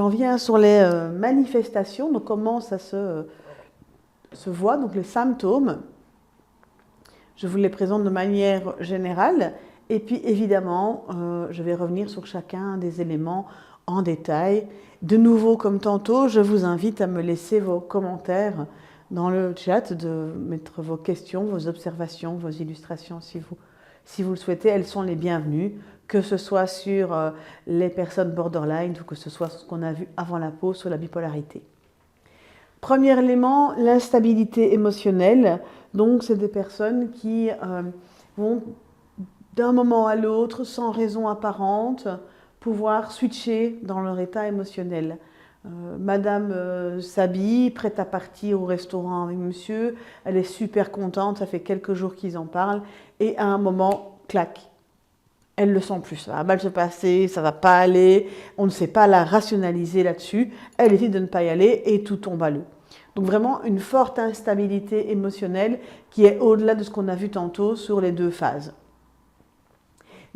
J'en viens sur les manifestations, donc comment ça se voit, donc les symptômes. Je vous les présente de manière générale et puis évidemment, je vais revenir sur chacun des éléments en détail. De nouveau, comme tantôt, je vous invite à me laisser vos commentaires dans le chat, de mettre vos questions, vos observations, vos illustrations si vous le souhaitez. Elles sont les bienvenues, que ce soit sur les personnes borderline ou que ce soit ce qu'on a vu avant la pause sur la bipolarité. Premier élément, l'instabilité émotionnelle. Donc, c'est des personnes qui vont d'un moment à l'autre, sans raison apparente, pouvoir switcher dans leur état émotionnel. Madame s'habille, prête à partir au restaurant avec monsieur, elle est super contente, ça fait quelques jours qu'ils en parlent, et à un moment, clac, elle le sent plus, ça va mal se passer, ça va pas aller, on ne sait pas la rationaliser là-dessus, elle évite de ne pas y aller et tout tombe à l'eau. Donc vraiment une forte instabilité émotionnelle qui est au-delà de ce qu'on a vu tantôt sur les deux phases.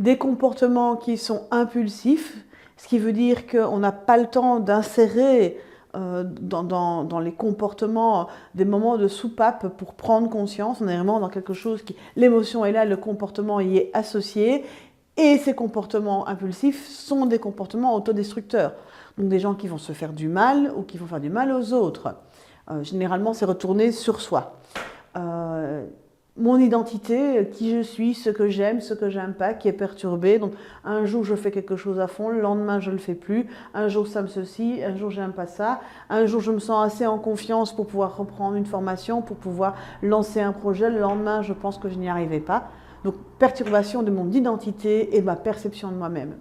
Des comportements qui sont impulsifs, ce qui veut dire qu'on n'a pas le temps d'insérer dans les comportements des moments de soupape pour prendre conscience. On est vraiment dans quelque chose qui... L'émotion est là, le comportement y est associé. Et ces comportements impulsifs sont des comportements autodestructeurs. Donc des gens qui vont se faire du mal ou qui vont faire du mal aux autres. Généralement, c'est retourné sur soi. Mon identité, qui je suis, ce que j'aime, ce que j'aime pas, qui est perturbé. Donc un jour je fais quelque chose à fond, le lendemain je le fais plus. Un jour ça me ceci, un jour j'aime pas ça. Un jour je me sens assez en confiance pour pouvoir reprendre une formation, pour pouvoir lancer un projet. Le lendemain je pense que je n'y arrivais pas. Donc perturbation de mon identité et de ma perception de moi-même.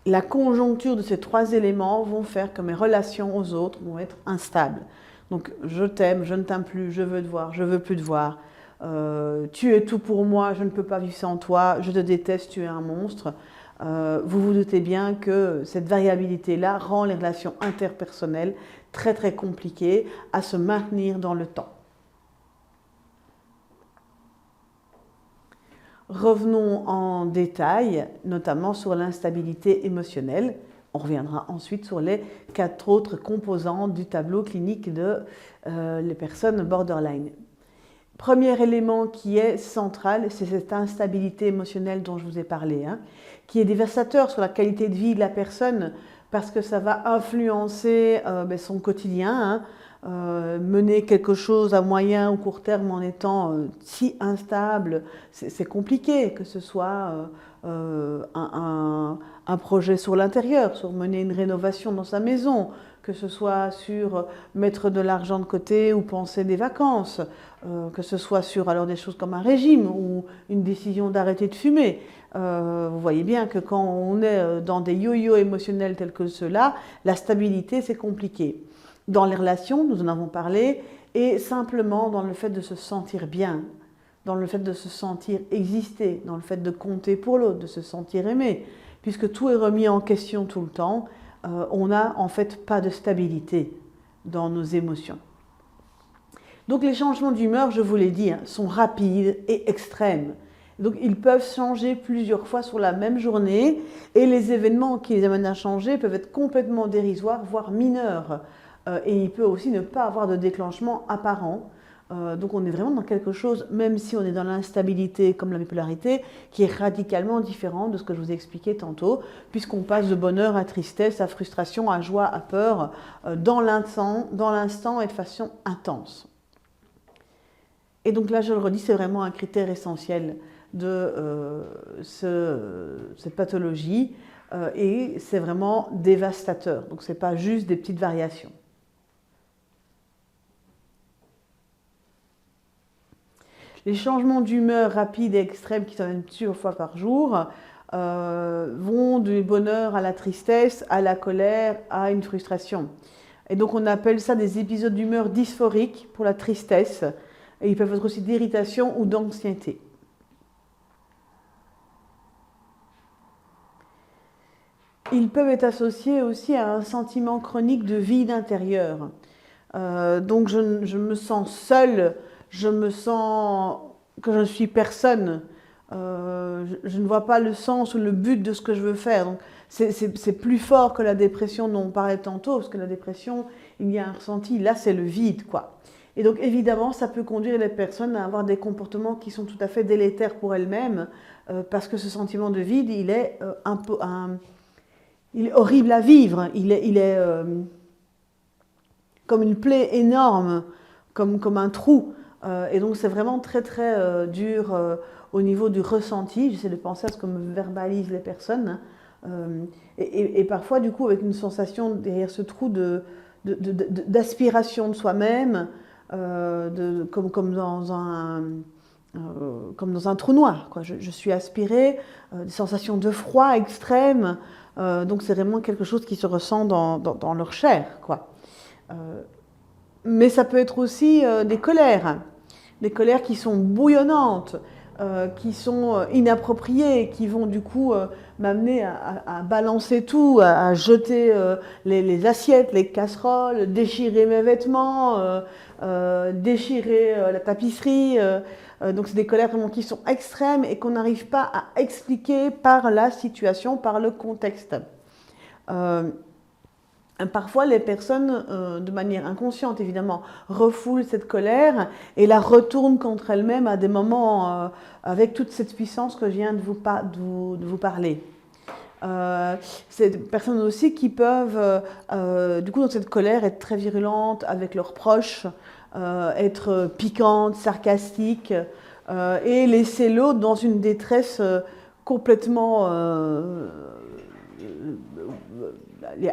La conjoncture de ces trois éléments vont faire que mes relations aux autres vont être instables. Donc je t'aime, je ne t'aime plus, je veux te voir, je veux plus te voir. Tu es tout pour moi, je ne peux pas vivre sans toi, je te déteste, tu es un monstre. Vous vous doutez bien que cette variabilité-là rend les relations interpersonnelles très très compliquées à se maintenir dans le temps. Revenons en détail, notamment sur l'instabilité émotionnelle. On reviendra ensuite sur les 4 autres composants du tableau clinique de les personnes borderline. Premier élément qui est central, c'est cette instabilité émotionnelle dont je vous ai parlé, qui est dévastateur sur la qualité de vie de la personne parce que ça va influencer son quotidien, mener quelque chose à moyen ou court terme en étant si instable, c'est compliqué, que ce soit un projet sur l'intérieur, sur mener une rénovation dans sa maison, que ce soit sur mettre de l'argent de côté ou penser des vacances, que ce soit sur alors des choses comme un régime ou une décision d'arrêter de fumer. Vous voyez bien que quand on est dans des yo-yo émotionnels tels que ceux-là, la stabilité c'est compliqué. Dans les relations, nous en avons parlé, et simplement dans le fait de se sentir bien, dans le fait de se sentir exister, dans le fait de compter pour l'autre, de se sentir aimé, puisque tout est remis en question tout le temps, on n'a en fait pas de stabilité dans nos émotions. Donc les changements d'humeur, je vous l'ai dit, sont rapides et extrêmes. Donc ils peuvent changer plusieurs fois sur la même journée et les événements qui les amènent à changer peuvent être complètement dérisoires, voire mineurs. Et il peut aussi ne pas avoir de déclenchement apparent. Donc on est vraiment dans quelque chose, même si on est dans l'instabilité comme la bipolarité, qui est radicalement différent de ce que je vous ai expliqué tantôt, puisqu'on passe de bonheur à tristesse, à frustration, à joie, à peur, dans l'instant et de façon intense. Et donc là, je le redis, c'est vraiment un critère essentiel de cette pathologie et c'est vraiment dévastateur. Donc ce n'est pas juste des petites variations. Les changements d'humeur rapides et extrêmes qui s'amènent plusieurs fois par jour vont du bonheur à la tristesse, à la colère, à une frustration. Et donc on appelle ça des épisodes d'humeur dysphoriques pour la tristesse. Et ils peuvent être aussi d'irritation ou d'anxiété. Ils peuvent être associés aussi à un sentiment chronique de vide intérieur. Donc je me sens seule, je me sens que je ne suis personne, je ne vois pas le sens ou le but de ce que je veux faire. Donc c'est plus fort que la dépression dont on parlait tantôt, parce que la dépression, il y a un ressenti, là c'est le vide, quoi. Et donc évidemment, ça peut conduire les personnes à avoir des comportements qui sont tout à fait délétères pour elles-mêmes, parce que ce sentiment de vide, il est il est horrible à vivre, il est comme une plaie énorme, comme un trou. Et donc c'est vraiment très très dur au niveau du ressenti. J'essaie de penser à ce que me verbalisent les personnes. Et parfois, du coup, avec une sensation derrière ce trou d'aspiration de soi-même, comme dans un trou noir, quoi. Je suis aspirée, des sensations de froid extrême. Donc c'est vraiment quelque chose qui se ressent dans leur chair, quoi. Mais ça peut être aussi des colères qui sont bouillonnantes, qui sont inappropriées, qui vont du coup m'amener à balancer tout, à jeter les assiettes, les casseroles, déchirer mes vêtements, déchirer la tapisserie. Donc c'est des colères vraiment qui sont extrêmes et qu'on n'arrive pas à expliquer par la situation, par le contexte. Parfois, les personnes, de manière inconsciente évidemment, refoulent cette colère et la retournent contre elles-mêmes à des moments avec toute cette puissance que je viens de vous parler. C'est des personnes aussi qui peuvent, du coup, dans cette colère, être très virulentes avec leurs proches, être piquantes, sarcastiques, et laisser l'autre dans une détresse complètement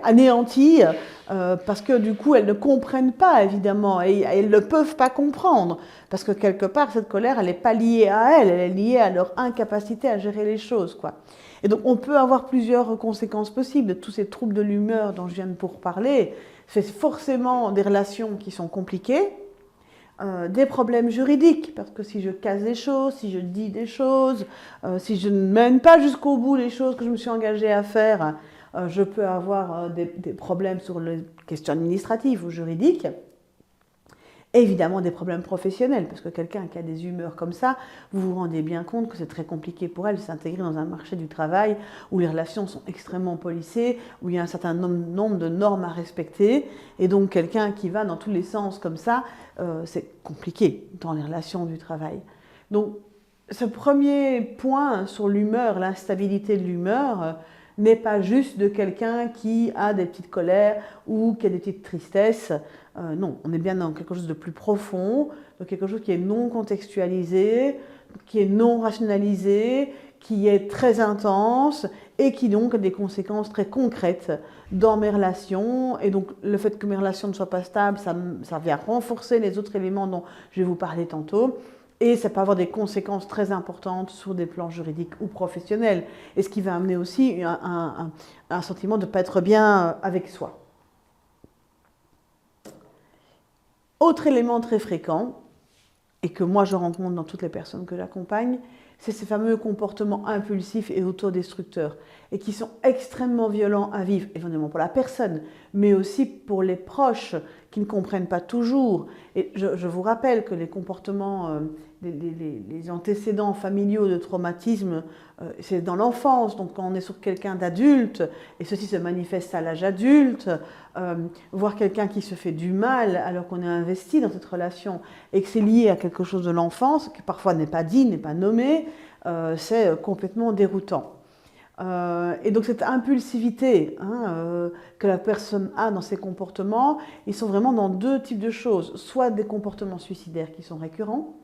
anéanties, parce que du coup elles ne comprennent pas évidemment et elles ne peuvent pas comprendre parce que quelque part cette colère elle n'est pas liée à elles, elle est liée à leur incapacité à gérer les choses, quoi. Et donc on peut avoir plusieurs conséquences possibles de tous ces troubles de l'humeur dont je viens de vous parler. C'est forcément des relations qui sont compliquées, des problèmes juridiques, parce que si je casse des choses, si je dis des choses, si je ne mène pas jusqu'au bout les choses que je me suis engagée à faire, je peux avoir des problèmes sur les questions administratives ou juridiques. Évidemment des problèmes professionnels, parce que quelqu'un qui a des humeurs comme ça, vous vous rendez bien compte que c'est très compliqué pour elle de s'intégrer dans un marché du travail où les relations sont extrêmement policées, où il y a un certain nombre de normes à respecter, et donc quelqu'un qui va dans tous les sens comme ça, c'est compliqué dans les relations du travail. Donc ce premier point sur l'humeur, l'instabilité de l'humeur, n'est pas juste de quelqu'un qui a des petites colères ou qui a des petites tristesses. Non, on est bien dans quelque chose de plus profond, dans quelque chose qui est non contextualisé, qui est non rationalisé, qui est très intense et qui donc a des conséquences très concrètes dans mes relations. Et donc le fait que mes relations ne soient pas stables, ça vient renforcer les autres éléments dont je vais vous parler tantôt. Et ça peut avoir des conséquences très importantes sur des plans juridiques ou professionnels. Et ce qui va amener aussi un sentiment de ne pas être bien avec soi. Autre élément très fréquent, et que moi je rencontre dans toutes les personnes que j'accompagne, c'est ces fameux comportements impulsifs et autodestructeurs, et qui sont extrêmement violents à vivre, évidemment pour la personne, mais aussi pour les proches qui ne comprennent pas toujours. Et je vous rappelle que les comportements, les antécédents familiaux de traumatisme, c'est dans l'enfance, donc quand on est sur quelqu'un d'adulte, et ceci se manifeste à l'âge adulte, voir quelqu'un qui se fait du mal alors qu'on est investi dans cette relation et que c'est lié à quelque chose de l'enfance, qui parfois n'est pas dit, n'est pas nommé, c'est complètement déroutant. Et donc cette impulsivité que la personne a dans ses comportements, ils sont vraiment dans deux types de choses, soit des comportements suicidaires qui sont récurrents,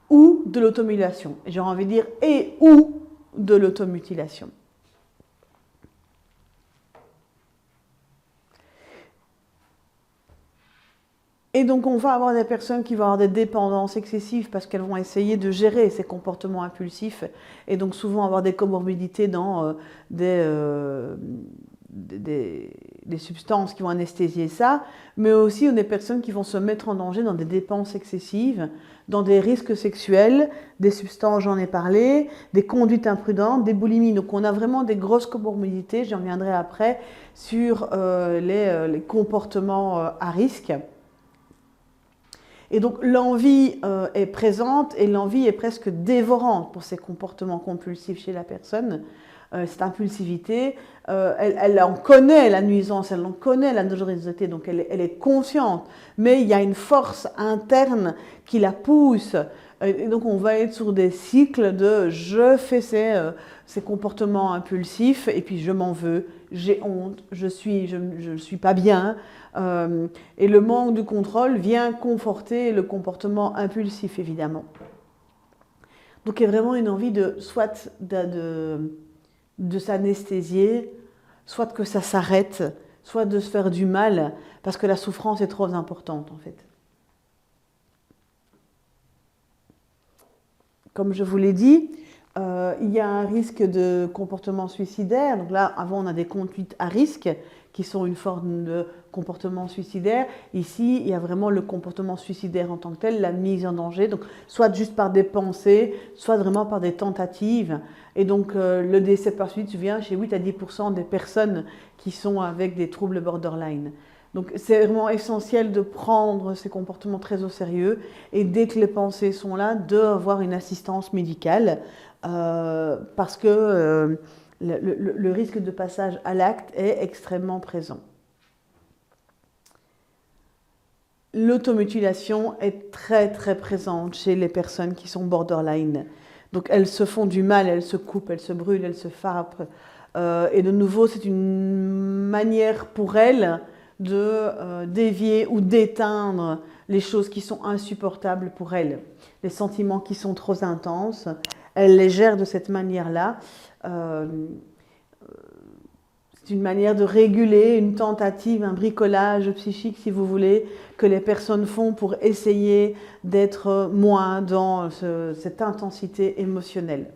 ou de l'automutilation. Et j'ai envie de dire et ou de l'automutilation. Et donc on va avoir des personnes qui vont avoir des dépendances excessives parce qu'elles vont essayer de gérer ces comportements impulsifs et donc souvent avoir des comorbidités dans des substances qui vont anesthésier ça, mais aussi des personnes qui vont se mettre en danger dans des dépenses excessives, dans des risques sexuels, des substances, j'en ai parlé, des conduites imprudentes, des boulimies. Donc on a vraiment des grosses comorbidités, j'y reviendrai après, sur les comportements à risque. Et donc l'envie est présente et l'envie est presque dévorante pour ces comportements compulsifs chez la personne. cette impulsivité, elle en connaît la nuisance, elle en connaît la dangerosité, donc elle est consciente, mais il y a une force interne qui la pousse. Et donc on va être sur des cycles de je fais ces comportements impulsifs et puis je m'en veux, j'ai honte, je suis pas bien. Et le manque de contrôle vient conforter le comportement impulsif, évidemment. Donc il y a vraiment une envie soit de s'anesthésier, soit que ça s'arrête, soit de se faire du mal, parce que la souffrance est trop importante en fait. Comme je vous l'ai dit, il y a un risque de comportement suicidaire. Donc là, avant, on a des conduites à risque qui sont une forme de comportement suicidaire. Ici, il y a vraiment le comportement suicidaire en tant que tel, la mise en danger, donc soit juste par des pensées, soit vraiment par des tentatives. Et donc, le décès par suicide vient chez 8 à 10% des personnes qui sont avec des troubles borderline. Donc, c'est vraiment essentiel de prendre ces comportements très au sérieux et dès que les pensées sont là, d'avoir une assistance médicale parce que le risque de passage à l'acte est extrêmement présent. L'automutilation est très très présente chez les personnes qui sont borderline. Donc elles se font du mal, elles se coupent, elles se brûlent, elles se frappent. Et de nouveau, c'est une manière pour elles de dévier ou d'éteindre les choses qui sont insupportables pour elles. Les sentiments qui sont trop intenses, elles les gèrent de cette manière-là. C'est une manière de réguler, une tentative, un bricolage psychique, si vous voulez, que les personnes font pour essayer d'être moins dans cette intensité émotionnelle.